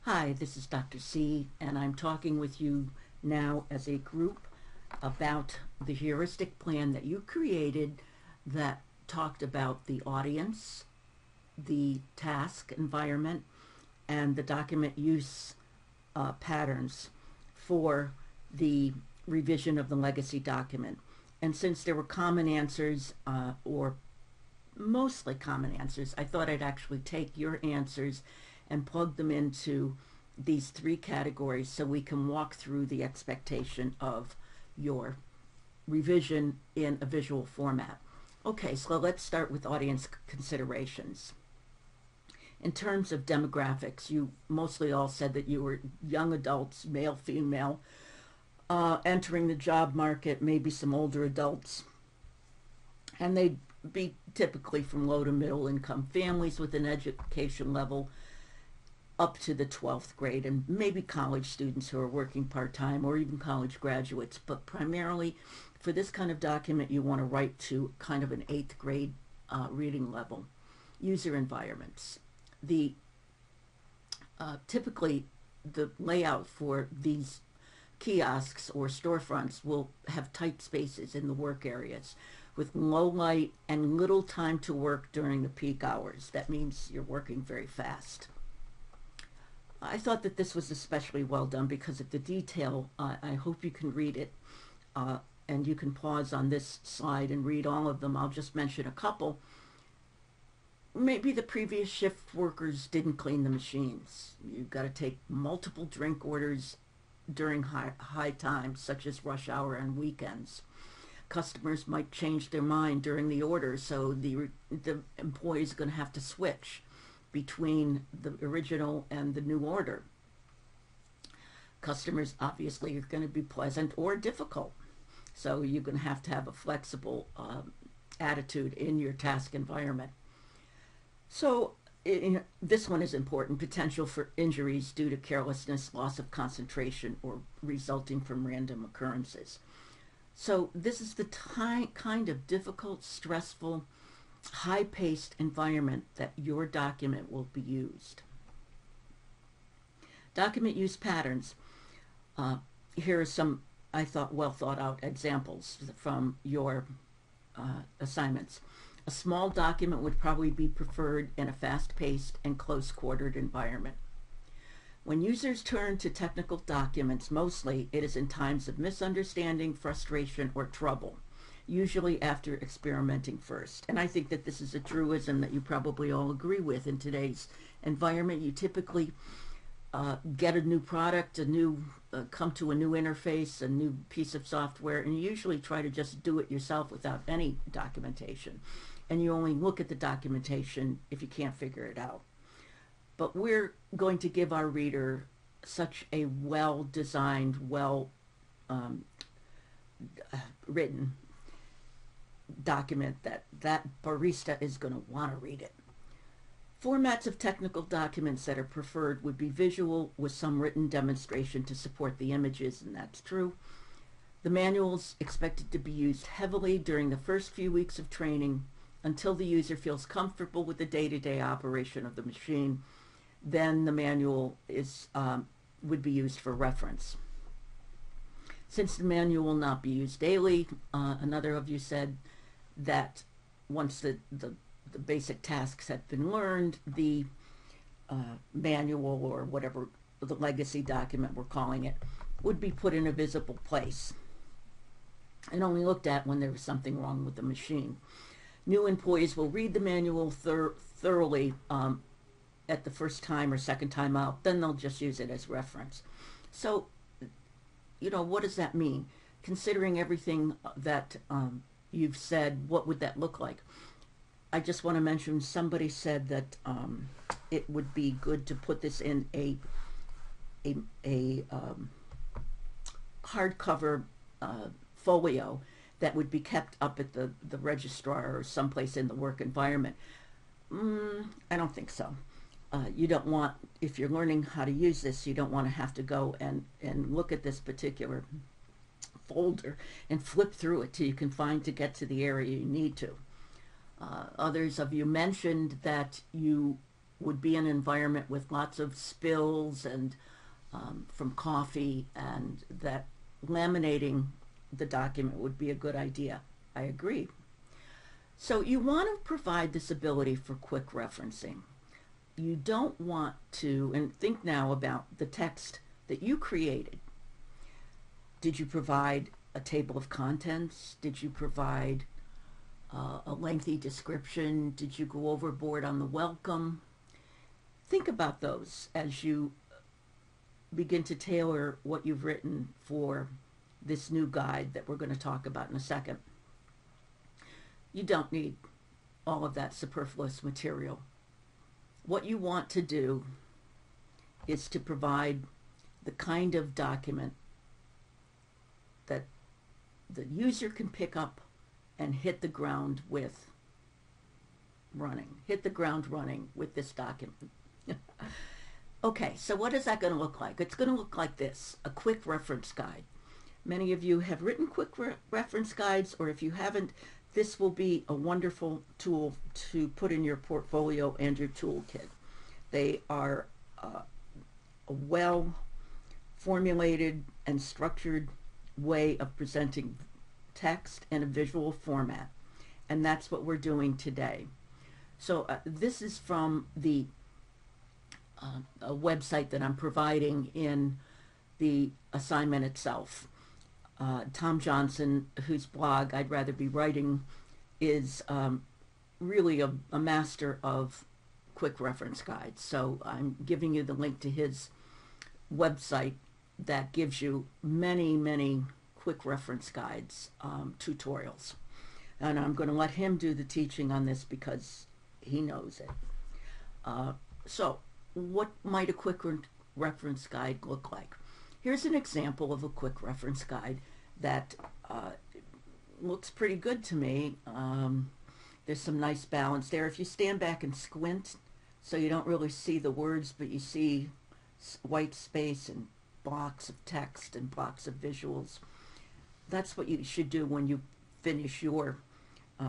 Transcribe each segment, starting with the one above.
Hi, this is Dr. C, and I'm talking with you now as a group about the heuristic plan that you created that talked about the audience, the task environment, and the document use patterns for the revision of the legacy document. And since there were common answers, or mostly common answers, I thought I'd actually take your answers and plug them into these three categories so we can walk through the expectation of your revision in a visual format. Okay, so let's start with audience considerations. In terms of demographics, you mostly all said that you were young adults, male, female, entering the job market, maybe some older adults, and they'd be typically from low to middle income families with an education level up to the 12th grade, and maybe college students who are working part-time or even college graduates. But primarily for this kind of document, you want to write to kind of an 8th grade reading level. User environments. Typically the layout for these kiosks or storefronts will have tight spaces in the work areas with low light and little time to work during the peak hours. That means you're working very fast. I thought that this was especially well done because of the detail. I hope you can read it, and you can pause on this slide and read all of them. I'll just mention a couple. Maybe the previous shift workers didn't clean the machines. You've got to take multiple drink orders during high times, such as rush hour and weekends. Customers might change their mind during the order, so the employee is going to have to switch between the original and the new order. Customers obviously are going to be pleasant or difficult, so you're going to have a flexible attitude in your task environment. So this one is important: potential for injuries due to carelessness, loss of concentration, or resulting from random occurrences. So this is the kind of difficult, stressful, high-paced environment that your document will be used. Document use patterns. Here are some, I thought, well thought out examples from your assignments. A small document would probably be preferred in a fast-paced and close-quartered environment. When users turn to technical documents, mostly it is in times of misunderstanding, frustration, or trouble, usually after experimenting first. And I think that this is a truism that you probably all agree with. In today's environment, you typically get a new product, come to a new interface, a new piece of software, and you usually try to just do it yourself without any documentation. And you only look at the documentation if you can't figure it out. But we're going to give our reader such a well-designed, well-written document that barista is going to want to read it. Formats of technical documents that are preferred would be visual with some written demonstration to support the images, and that's true. The manual's expected to be used heavily during the first few weeks of training until the user feels comfortable with the day-to-day operation of the machine. Then the manual would be used for reference. Since the manual will not be used daily, another of you said that once the basic tasks have been learned, the manual, or whatever the legacy document we're calling it, would be put in a visible place and only looked at when there was something wrong with the machine. New employees will read the manual thoroughly at the first time or second time out, then they'll just use it as reference. So, what does that mean? Considering everything that you've said, what would that look like? I just want to mention, somebody said that it would be good to put this in a hardcover folio that would be kept up at the registrar or someplace in the work environment. I don't think so. You don't want, if you're learning how to use this, you don't want to have to go and look at this particular folder and flip through it till you can find to get to the area you need to. Others of you mentioned that you would be an environment with lots of spills and from coffee, and that laminating the document would be a good idea. I agree. So you want to provide this ability for quick referencing. You don't want to, and think now about the text that you created. Did you provide a table of contents? Did you provide a lengthy description? Did you go overboard on the welcome? Think about those as you begin to tailor what you've written for this new guide that we're going to talk about in a second. You don't need all of that superfluous material. What you want to do is to provide the kind of document that the user can pick up and hit the ground with running. Hit the ground running with this document. Okay, so what is that going to look like? It's going to look like this, a quick reference guide. Many of you have written quick reference guides, or if you haven't, this will be a wonderful tool to put in your portfolio and your toolkit. They are a well formulated and structured way of presenting text in a visual format, and that's what we're doing today. So this is from the a website that I'm providing in the assignment itself. Tom Johnson, whose blog I'd Rather Be Writing, is really a master of quick reference guides. So I'm giving you the link to his website that gives you many quick reference guides, tutorials. And I'm going to let him do the teaching on this because he knows it. So what might a quick reference guide look like? Here's an example of a quick reference guide that looks pretty good to me. There's some nice balance there. If you stand back and squint, so you don't really see the words, but you see white space and blocks of text and blocks of visuals. That's what you should do when you finish your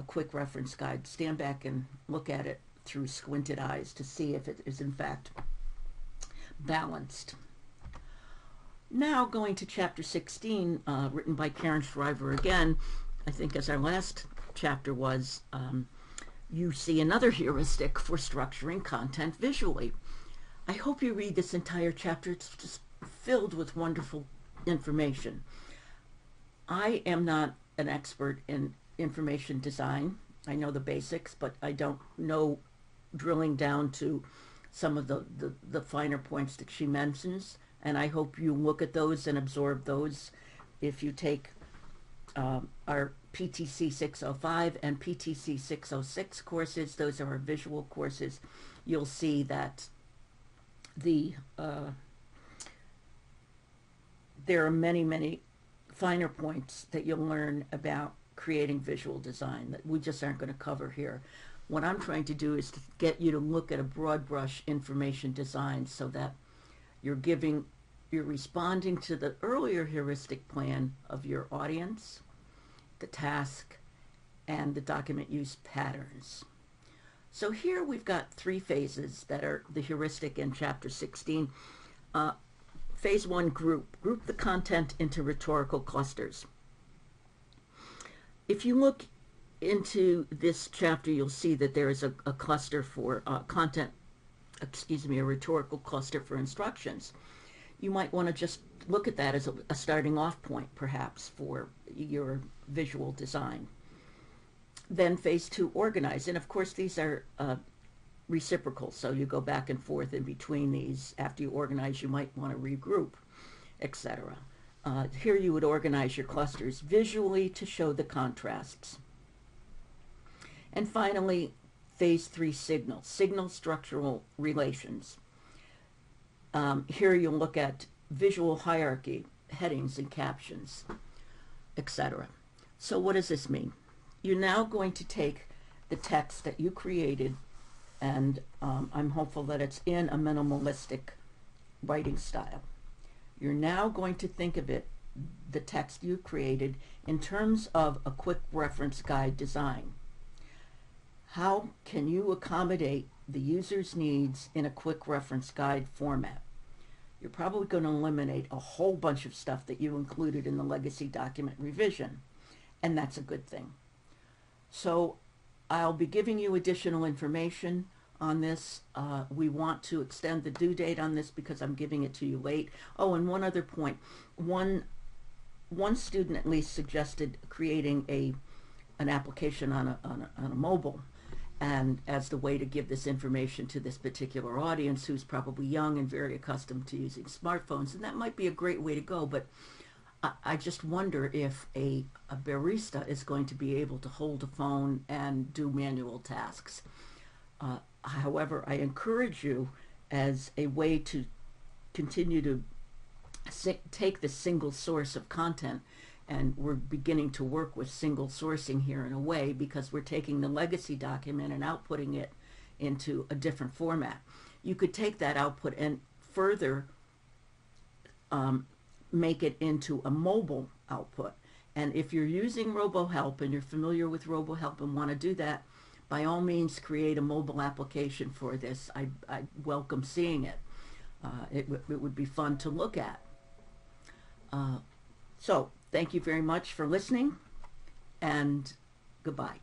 quick reference guide. Stand back and look at it through squinted eyes to see if it is in fact balanced. Now going to chapter 16, written by Karen Shriver again, I think as our last chapter was, you see another heuristic for structuring content visually. I hope you read this entire chapter. It's just filled with wonderful information. I am not an expert in information design. I know the basics, but I don't know drilling down to some of the finer points that she mentions, and I hope you look at those and absorb those. If you take our PTC 605 and PTC 606 courses, those are our visual courses, you'll see that there are many finer points that you'll learn about creating visual design that we just aren't going to cover here. What I'm trying to do is to get you to look at a broad brush information design so that you're responding to the earlier heuristic plan of your audience, the task, and the document use patterns. So here we've got three phases that are the heuristic in chapter 16. Phase 1, group the content into rhetorical clusters. If you look into this chapter, you'll see that there is a cluster for a rhetorical cluster for instructions. You might want to just look at that as a starting off point, perhaps, for your visual design. Then phase 2, organize. And of course, these are reciprocal, so you go back and forth in between these. After you organize, you might want to regroup, etc. Here you would organize your clusters visually to show the contrasts. And finally, phase 3, signal structural relations. Here you'll look at visual hierarchy, headings and captions, etc. So what does this mean? You're now going to take the text that you created, and I'm hopeful that it's in a minimalistic writing style. You're now going to think of it, the text you created, in terms of a quick reference guide design. How can you accommodate the user's needs in a quick reference guide format. You're probably going to eliminate a whole bunch of stuff that you included in the legacy document revision, and that's a good thing. So I'll be giving you additional information on this. We want to extend the due date on this because I'm giving it to you late. Oh, and one other point. One student at least suggested creating an application on a mobile, and as the way to give this information to this particular audience who's probably young and very accustomed to using smartphones. And that might be a great way to go, but I just wonder if a barista is going to be able to hold a phone and do manual tasks. However, I encourage you, as a way to continue to take the single source of content, and we're beginning to work with single sourcing here in a way, because we're taking the legacy document and outputting it into a different format. You could take that output and further make it into a mobile output. And if you're using RoboHelp and you're familiar with RoboHelp and want to do that, by all means create a mobile application for this. I welcome seeing it. It would be fun to look at. So thank you very much for listening, and goodbye.